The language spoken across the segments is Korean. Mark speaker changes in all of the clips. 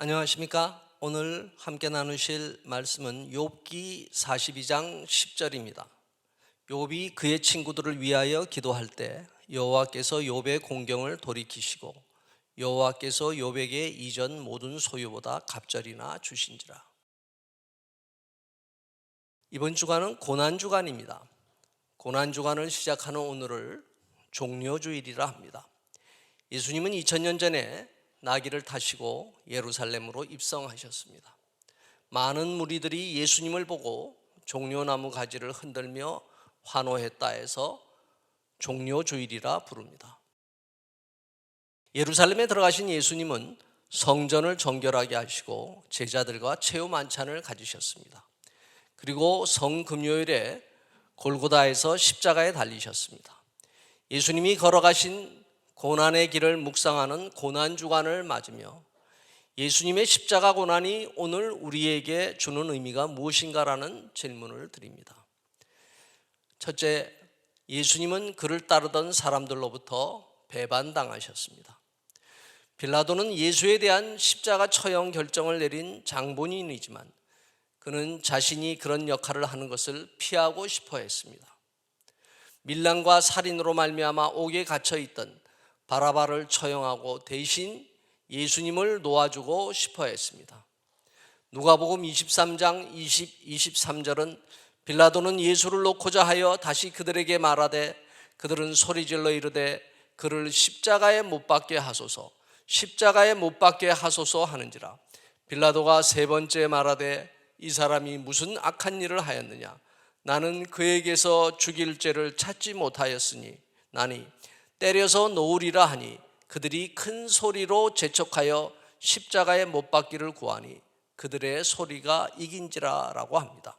Speaker 1: 안녕하십니까? 오늘 함께 나누실 말씀은 욥기 42장 10절입니다. 욥이 그의 친구들을 위하여 기도할 때 여호와께서 욥의 공경을 돌이키시고 여호와께서 욥에게 이전 모든 소유보다 갑절이나 주신지라. 이번 주간은 고난주간입니다. 고난주간을 시작하는 오늘을 종려주일이라 합니다. 예수님은 2000년 전에 나귀를 타시고 예루살렘으로 입성하셨습니다. 많은 무리들이 예수님을 보고 종려나무 가지를 흔들며 환호했다 해서 종려주일이라 부릅니다. 예루살렘에 들어가신 예수님은 성전을 정결하게 하시고 제자들과 최후 만찬을 가지셨습니다. 그리고 성금요일에 골고다에서 십자가에 달리셨습니다. 예수님이 걸어가신 고난의 길을 묵상하는 고난주간을 맞으며 예수님의 십자가 고난이 오늘 우리에게 주는 의미가 무엇인가라는 질문을 드립니다. 첫째, 예수님은 그를 따르던 사람들로부터 배반당하셨습니다. 빌라도는 예수에 대한 십자가 처형 결정을 내린 장본인이지만 그는 자신이 그런 역할을 하는 것을 피하고 싶어 했습니다. 밀란과 살인으로 말미암아 옥에 갇혀 있던 바라바를 처형하고 대신 예수님을 놓아주고 싶어 했습니다. 누가복음 23장 23절은 빌라도는 예수를 놓고자 하여 다시 그들에게 말하되 그들은 소리질러 이르되 그를 십자가에 못 박게 하소서, 십자가에 못 박게 하소서 하는지라. 빌라도가 세 번째 말하되 이 사람이 무슨 악한 일을 하였느냐? 나는 그에게서 죽일 죄를 찾지 못하였으니 나니 때려서 놓으리라 하니 그들이 큰 소리로 재촉하여 십자가에 못 박기를 구하니 그들의 소리가 이긴지라 라고 합니다.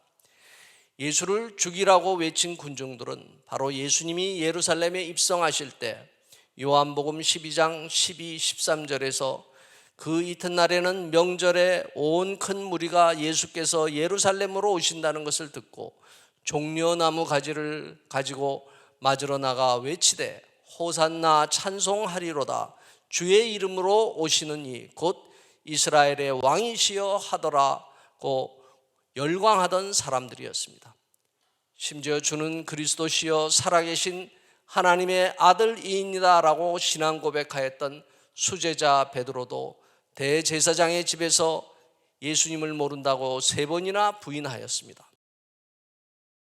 Speaker 1: 예수를 죽이라고 외친 군중들은 바로 예수님이 예루살렘에 입성하실 때 요한복음 12장 12, 13절에서 그 이튿날에는 명절에 온 큰 무리가 예수께서 예루살렘으로 오신다는 것을 듣고 종려나무 가지를 가지고 맞으러 나가 외치되 호산나 찬송하리로다 주의 이름으로 오시는 이 곧 이스라엘의 왕이시여 하더라고 열광하던 사람들이었습니다. 심지어 주는 그리스도시여 살아계신 하나님의 아들이니라 라고 신앙 고백하였던 수제자 베드로도 대제사장의 집에서 예수님을 모른다고 3번이나 부인하였습니다.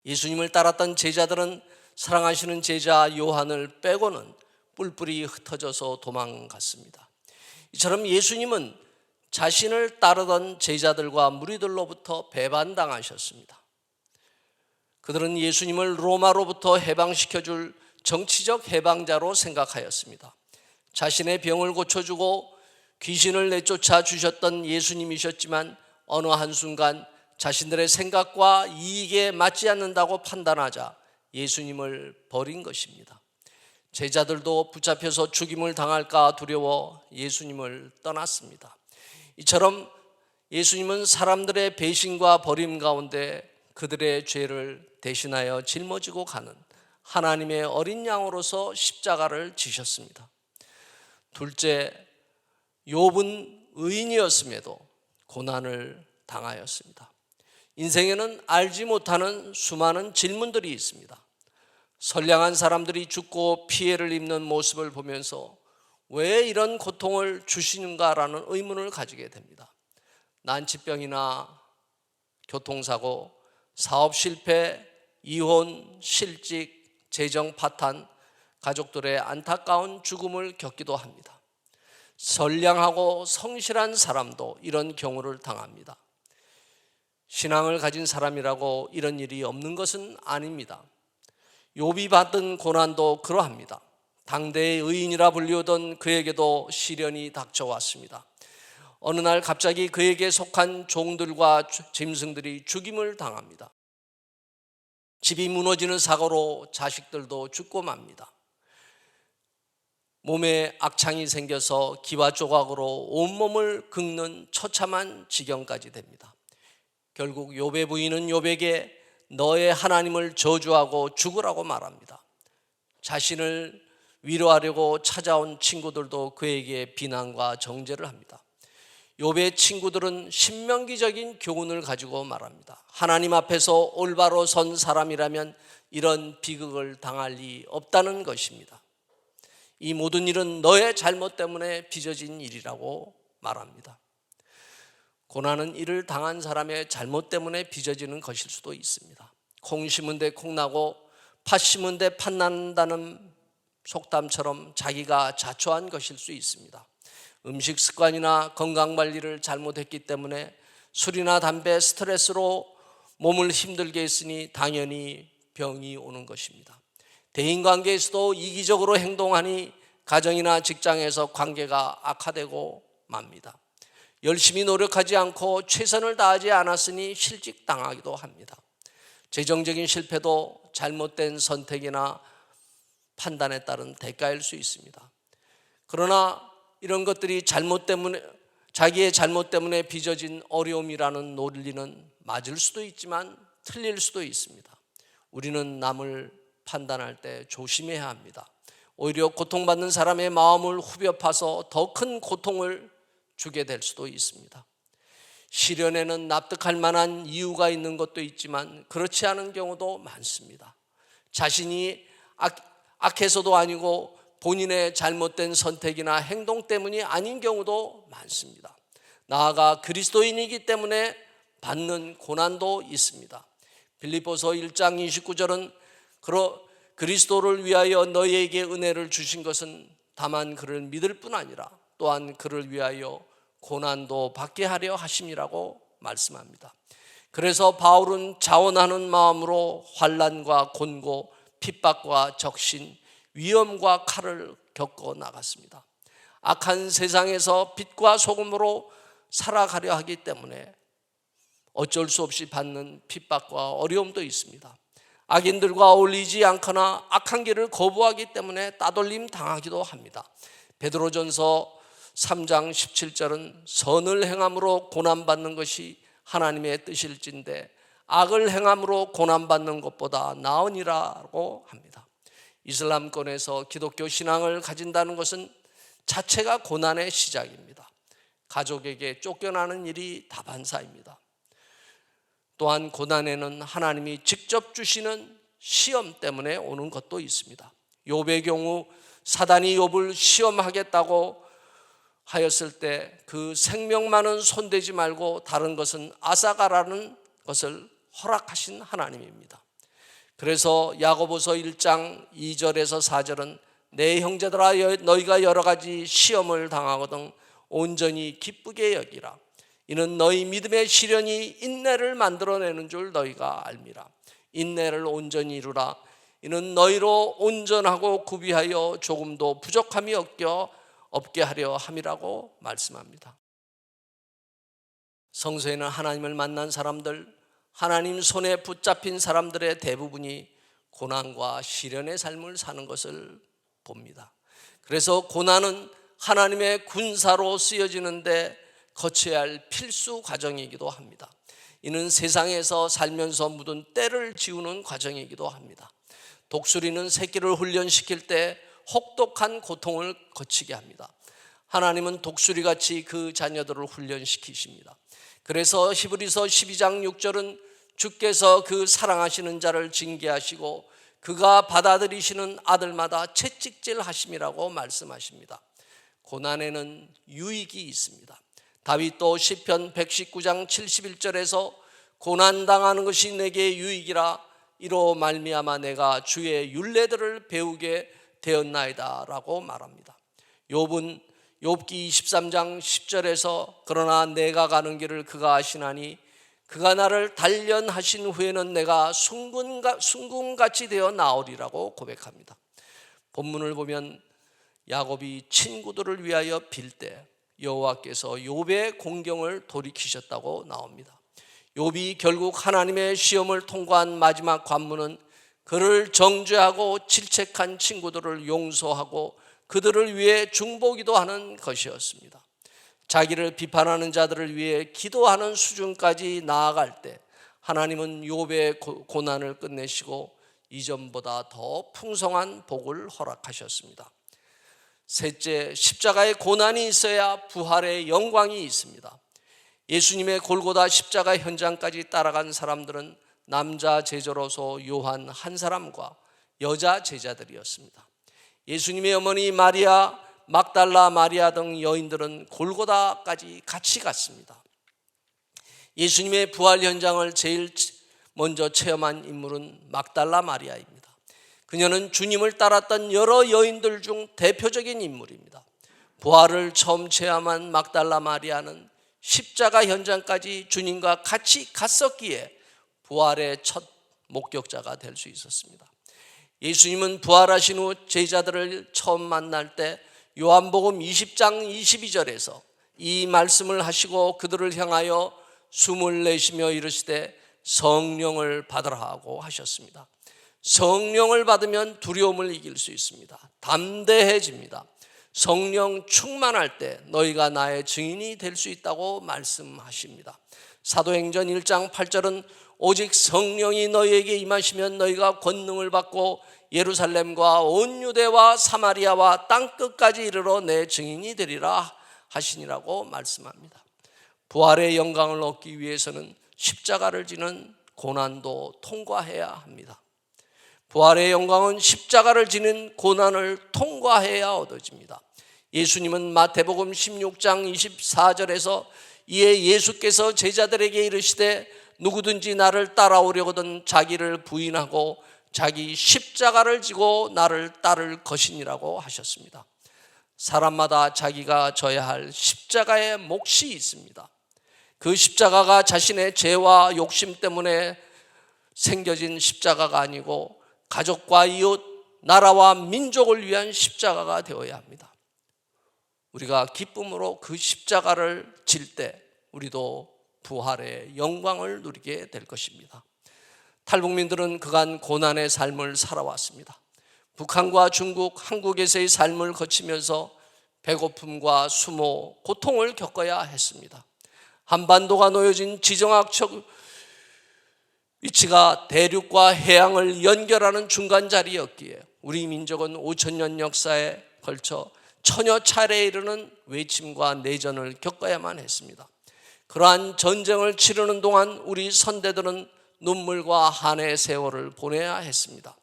Speaker 1: 예수님을 따랐던 제자들은 사랑하시는 제자 요한을 빼고는 뿔뿔이 흩어져서 도망갔습니다. 이처럼 예수님은 자신을 따르던 제자들과 무리들로부터 배반당하셨습니다. 그들은 예수님을 로마로부터 해방시켜줄 정치적 해방자로 생각하였습니다. 자신의 병을 고쳐주고 귀신을 내쫓아 주셨던 예수님이셨지만 어느 한순간 자신들의 생각과 이익에 맞지 않는다고 판단하자 예수님을 버린 것입니다. 제자들도 붙잡혀서 죽임을 당할까 두려워 예수님을 떠났습니다. 이처럼 예수님은 사람들의 배신과 버림 가운데 그들의 죄를 대신하여 짊어지고 가는 하나님의 어린 양으로서 십자가를 지셨습니다. 둘째, 욥은 의인이었음에도 고난을 당하였습니다. 인생에는 알지 못하는 수많은 질문들이 있습니다. 선량한 사람들이 죽고 피해를 입는 모습을 보면서 왜 이런 고통을 주시는가라는 의문을 가지게 됩니다. 난치병이나 교통사고, 사업 실패, 이혼, 실직, 재정 파탄, 가족들의 안타까운 죽음을 겪기도 합니다. 선량하고 성실한 사람도 이런 경우를 당합니다. 신앙을 가진 사람이라고 이런 일이 없는 것은 아닙니다. 욥이 받은 고난도 그러합니다. 당대의 의인이라 불리우던 그에게도 시련이 닥쳐왔습니다. 어느 날 갑자기 그에게 속한 종들과 짐승들이 죽임을 당합니다. 집이 무너지는 사고로 자식들도 죽고 맙니다. 몸에 악창이 생겨서 기와 조각으로 온몸을 긁는 처참한 지경까지 됩니다. 결국 욥의 부인은 욥에게 너의 하나님을 저주하고 죽으라고 말합니다. 자신을 위로하려고 찾아온 친구들도 그에게 비난과 정죄를 합니다. 욥의 친구들은 신명기적인 교훈을 가지고 말합니다. 하나님 앞에서 올바로 선 사람이라면 이런 비극을 당할 리 없다는 것입니다. 이 모든 일은 너의 잘못 때문에 빚어진 일이라고 말합니다. 고난은 이를 당한 사람의 잘못 때문에 빚어지는 것일 수도 있습니다. 콩 심은 데 콩 나고 팥 심은 데 팥 난다는 속담처럼 자기가 자초한 것일 수 있습니다. 음식 습관이나 건강관리를 잘못했기 때문에 술이나 담배, 스트레스로 몸을 힘들게 했으니 당연히 병이 오는 것입니다. 대인관계에서도 이기적으로 행동하니 가정이나 직장에서 관계가 악화되고 맙니다. 열심히 노력하지 않고 최선을 다하지 않았으니 실직당하기도 합니다. 재정적인 실패도 잘못된 선택이나 판단에 따른 대가일 수 있습니다. 그러나 이런 것들이 자기의 잘못 때문에 빚어진 어려움이라는 논리는 맞을 수도 있지만 틀릴 수도 있습니다. 우리는 남을 판단할 때 조심해야 합니다. 오히려 고통받는 사람의 마음을 후벼 파서 더 큰 고통을 주게 될 수도 있습니다. 시련에는 납득할 만한 이유가 있는 것도 있지만 그렇지 않은 경우도 많습니다. 자신이 악해서도 아니고 본인의 잘못된 선택이나 행동 때문이 아닌 경우도 많습니다. 나아가 그리스도인이기 때문에 받는 고난도 있습니다. 빌립보서 1장 29절은 그리스도를 위하여 너희에게 은혜를 주신 것은 다만 그를 믿을 뿐 아니라 또한 그를 위하여 고난도 받게 하려 하심이라고 말씀합니다. 그래서 바울은 자원하는 마음으로 환난과 곤고, 핍박과 적신, 위험과 칼을 겪어 나갔습니다. 악한 세상에서 빛과 소금으로 살아가려 하기 때문에 어쩔 수 없이 받는 핍박과 어려움도 있습니다. 악인들과 어울리지 않거나 악한 길을 거부하기 때문에 따돌림 당하기도 합니다. 베드로전서 3장 17절은 선을 행함으로 고난받는 것이 하나님의 뜻일진데 악을 행함으로 고난받는 것보다 나으니라고 합니다. 이슬람권에서 기독교 신앙을 가진다는 것은 자체가 고난의 시작입니다. 가족에게 쫓겨나는 일이 다반사입니다. 또한 고난에는 하나님이 직접 주시는 시험 때문에 오는 것도 있습니다. 욥의 경우 사단이 욥을 시험하겠다고 하였을 때 그 생명만은 손대지 말고 다른 것은 앗아가라는 것을 허락하신 하나님입니다. 그래서 야고보서 1장 2절에서 4절은 내 형제들아 너희가 여러 가지 시험을 당하거든 온전히 기쁘게 여기라. 이는 너희 믿음의 시련이 인내를 만들어내는 줄 너희가 알미라. 인내를 온전히 이루라. 이는 너희로 온전하고 구비하여 조금도 부족함이 없게 하려 함이라고 말씀합니다. 성서에는 하나님을 만난 사람들, 하나님 손에 붙잡힌 사람들의 대부분이 고난과 시련의 삶을 사는 것을 봅니다. 그래서 고난은 하나님의 군사로 쓰여지는데 거쳐야 할 필수 과정이기도 합니다. 이는 세상에서 살면서 묻은 때를 지우는 과정이기도 합니다. 독수리는 새끼를 훈련시킬 때 혹독한 고통을 거치게 합니다. 하나님은 독수리같이 그 자녀들을 훈련시키십니다. 그래서 히브리서 12장 6절은 주께서 그 사랑하시는 자를 징계하시고 그가 받아들이시는 아들마다 채찍질 하심이라고 말씀하십니다. 고난에는 유익이 있습니다. 다윗도 시편 119장 71절에서 고난당하는 것이 내게 유익이라 이로 말미암아 내가 주의 율례들을 배우게 되었나이다 라고 말합니다. 욥은 욥기 23장 10절에서 그러나 내가 가는 길을 그가 아시나니 그가 나를 단련하신 후에는 내가 순금같이 되어 나오리라고 고백합니다. 본문을 보면 야곱이 친구들을 위하여 빌 때 여호와께서 욥의 공경을 돌이키셨다고 나옵니다. 욥이 결국 하나님의 시험을 통과한 마지막 관문은 그를 정죄하고 질책한 친구들을 용서하고 그들을 위해 중보기도 하는 것이었습니다. 자기를 비판하는 자들을 위해 기도하는 수준까지 나아갈 때 하나님은 욥의 고난을 끝내시고 이전보다 더 풍성한 복을 허락하셨습니다. 셋째, 십자가의 고난이 있어야 부활의 영광이 있습니다. 예수님의 골고다 십자가 현장까지 따라간 사람들은 남자 제자로서 요한 한 사람과 여자 제자들이었습니다. 예수님의 어머니 마리아, 막달라 마리아 등 여인들은 골고다까지 같이 갔습니다. 예수님의 부활 현장을 제일 먼저 체험한 인물은 막달라 마리아입니다. 그녀는 주님을 따랐던 여러 여인들 중 대표적인 인물입니다. 부활을 처음 체험한 막달라 마리아는 십자가 현장까지 주님과 같이 갔었기에 부활의 첫 목격자가 될 수 있었습니다. 예수님은 부활하신 후 제자들을 처음 만날 때 요한복음 20장 22절에서 이 말씀을 하시고 그들을 향하여 숨을 내쉬며 이르시되 성령을 받으라 하고 하셨습니다. 성령을 받으면 두려움을 이길 수 있습니다. 담대해집니다. 성령 충만할 때 너희가 나의 증인이 될 수 있다고 말씀하십니다. 사도행전 1장 8절은 오직 성령이 너희에게 임하시면 너희가 권능을 받고 예루살렘과 온 유대와 사마리아와 땅끝까지 이르러 내 증인이 되리라 하시니라고 말씀합니다. 부활의 영광을 얻기 위해서는 십자가를 지는 고난도 통과해야 합니다. 부활의 영광은 십자가를 지는 고난을 통과해야 얻어집니다. 예수님은 마태복음 16장 24절에서 이에 예수께서 제자들에게 이르시되 누구든지 나를 따라오려거든 자기를 부인하고 자기 십자가를 지고 나를 따를 것이니라고 하셨습니다. 사람마다 자기가 져야 할 십자가의 몫이 있습니다. 그 십자가가 자신의 죄와 욕심 때문에 생겨진 십자가가 아니고 가족과 이웃, 나라와 민족을 위한 십자가가 되어야 합니다. 우리가 기쁨으로 그 십자가를 질 때 우리도 부활의 영광을 누리게 될 것입니다. 탈북민들은 그간 고난의 삶을 살아왔습니다. 북한과 중국, 한국에서의 삶을 거치면서 배고픔과 수모, 고통을 겪어야 했습니다. 한반도가 놓여진 지정학적 위치가 대륙과 해양을 연결하는 중간 자리였기에 우리 민족은 5,000년 역사에 걸쳐 천여 차례에 이르는 외침과 내전을 겪어야만 했습니다. 그러한 전쟁을 치르는 동안 우리 선대들은 눈물과 한의 세월을 보내야 했습니다.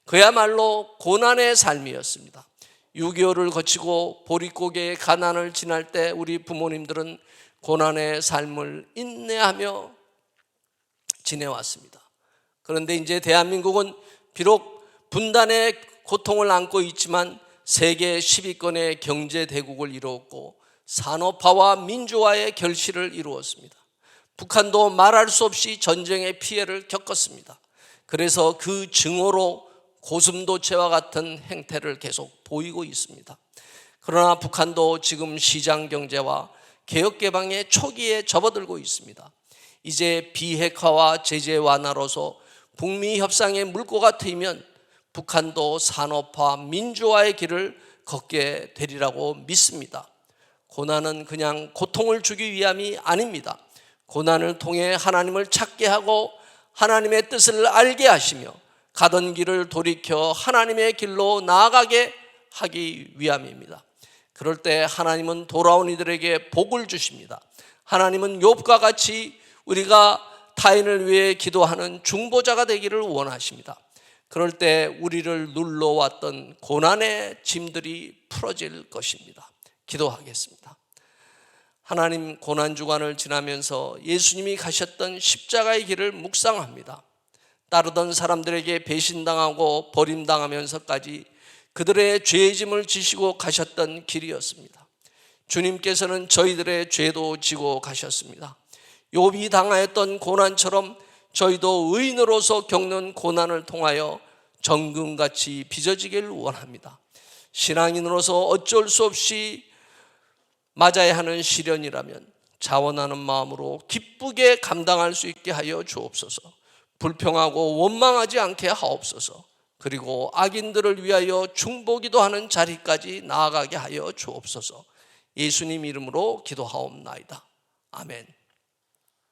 Speaker 1: 그야말로 고난의 삶이었습니다. 6.25를 거치고 보릿고개의 가난을 지날 때 우리 부모님들은 고난의 삶을 인내하며 지내왔습니다. 그런데 이제 대한민국은 비록 분단의 고통을 안고 있지만 세계 10위권의 경제대국을 이루었고 산업화와 민주화의 결실을 이루었습니다. 북한도 말할 수 없이 전쟁의 피해를 겪었습니다. 그래서 그 증오로 고슴도치와 같은 행태를 계속 보이고 있습니다. 그러나 북한도 지금 시장경제와 개혁개방의 초기에 접어들고 있습니다. 이제 비핵화와 제재 완화로서 북미 협상의 물꼬가 트이면 북한도 산업화, 민주화의 길을 걷게 되리라고 믿습니다. 고난은 그냥 고통을 주기 위함이 아닙니다. 고난을 통해 하나님을 찾게 하고 하나님의 뜻을 알게 하시며 가던 길을 돌이켜 하나님의 길로 나아가게 하기 위함입니다. 그럴 때 하나님은 돌아온 이들에게 복을 주십니다. 하나님은 욥과 같이 우리가 타인을 위해 기도하는 중보자가 되기를 원하십니다. 그럴 때 우리를 눌러왔던 고난의 짐들이 풀어질 것입니다. 기도하겠습니다. 하나님, 고난주간을 지나면서 예수님이 가셨던 십자가의 길을 묵상합니다. 따르던 사람들에게 배신당하고 버림당하면서까지 그들의 죄의 짐을 지시고 가셨던 길이었습니다. 주님께서는 저희들의 죄도 지고 가셨습니다. 욥이 당하였던 고난처럼 저희도 의인으로서 겪는 고난을 통하여 정금같이 빚어지기를 원합니다. 신앙인으로서 어쩔 수 없이 맞아야 하는 시련이라면 자원하는 마음으로 기쁘게 감당할 수 있게 하여 주옵소서. 불평하고 원망하지 않게 하옵소서. 그리고 악인들을 위하여 중보기도 하는 자리까지 나아가게 하여 주옵소서. 예수님 이름으로 기도하옵나이다. 아멘.